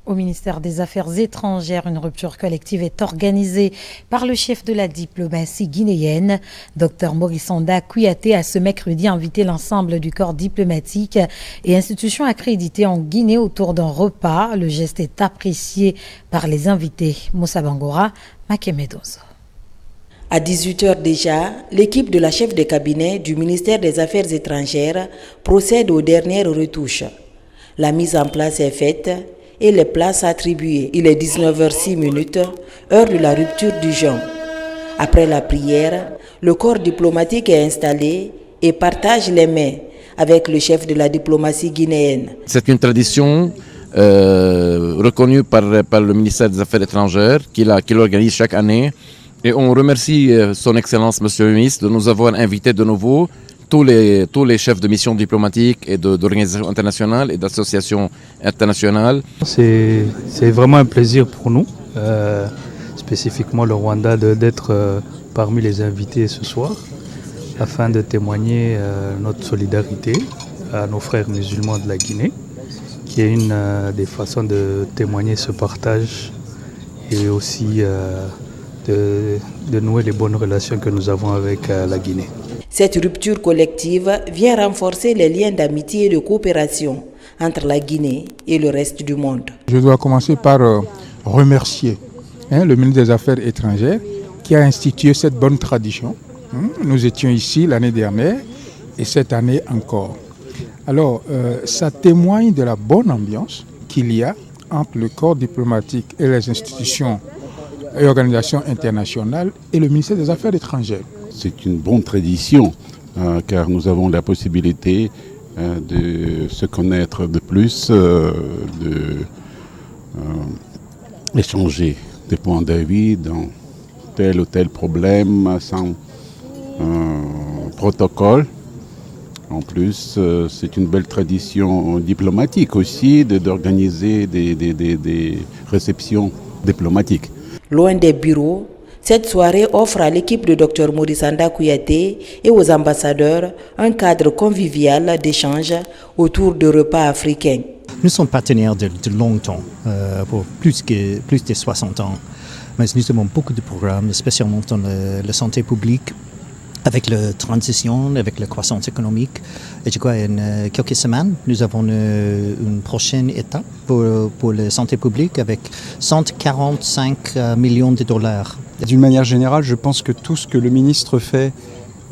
Au ministère des Affaires étrangères, une rupture collective est organisée par le chef de la diplomatie guinéenne. Dr Maurice Sanda Kouyaté a ce mercredi invité l'ensemble du corps diplomatique et institutions accréditées en Guinée autour d'un repas. Le geste est apprécié par les invités. Moussa Bangora, Makemedozo. À 18h déjà, l'équipe de la chef de cabinet du ministère des Affaires étrangères procède aux dernières retouches. La mise en place est faite et les places attribuées. Il est 19h06, heure de la rupture du jeûne. Après la prière, le corps diplomatique est installé et partage les mains avec le chef de la diplomatie guinéenne. C'est une tradition reconnue par le ministère des Affaires étrangères qui l'organise chaque année. Et on remercie son Excellence, Monsieur le Ministre, de nous avoir invités de nouveau, tous les chefs de mission diplomatiques et d'organisations internationales et d'associations internationales. C'est vraiment un plaisir pour nous, spécifiquement le Rwanda, d'être parmi les invités ce soir, afin de témoigner notre solidarité à nos frères musulmans de la Guinée, qui est une des façons de témoigner ce partage et aussi de nouer les bonnes relations que nous avons avec la Guinée. Cette rupture collective vient renforcer les liens d'amitié et de coopération entre la Guinée et le reste du monde. Je dois commencer par remercier le ministre des Affaires étrangères qui a institué cette bonne tradition. Nous étions ici l'année dernière et cette année encore. Alors, ça témoigne de la bonne ambiance qu'il y a entre le corps diplomatique et les institutions et organisations internationales et le ministère des Affaires étrangères. C'est une bonne tradition car nous avons la possibilité de se connaître de plus, d'échanger des points de vue dans tel ou tel problème sans protocole. En plus, c'est une belle tradition diplomatique aussi d'organiser des réceptions diplomatiques. Loin des bureaux, cette soirée offre à l'équipe de Dr Maurice Sanda Kouyaté et aux ambassadeurs un cadre convivial d'échange autour de repas africains. Nous sommes partenaires de longtemps, pour plus de 60 ans. Mais nous avons beaucoup de programmes, spécialement dans la santé publique, avec la transition, avec la croissance économique. Et je crois en quelques semaines, nous avons une prochaine étape pour la santé publique avec 145 millions de dollars. D'une manière générale, je pense que tout ce que le ministre fait,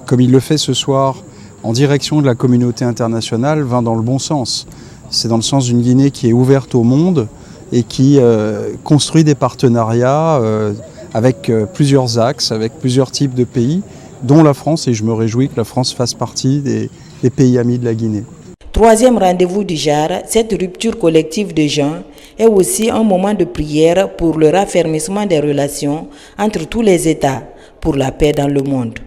comme il le fait ce soir, en direction de la communauté internationale, va dans le bon sens. C'est dans le sens d'une Guinée qui est ouverte au monde et qui construit des partenariats avec plusieurs axes, avec plusieurs types de pays, dont la France, et je me réjouis que la France fasse partie des pays amis de la Guinée. Troisième rendez-vous du genre, cette rupture collective de jeûne est aussi un moment de prière pour le raffermissement des relations entre tous les États pour la paix dans le monde.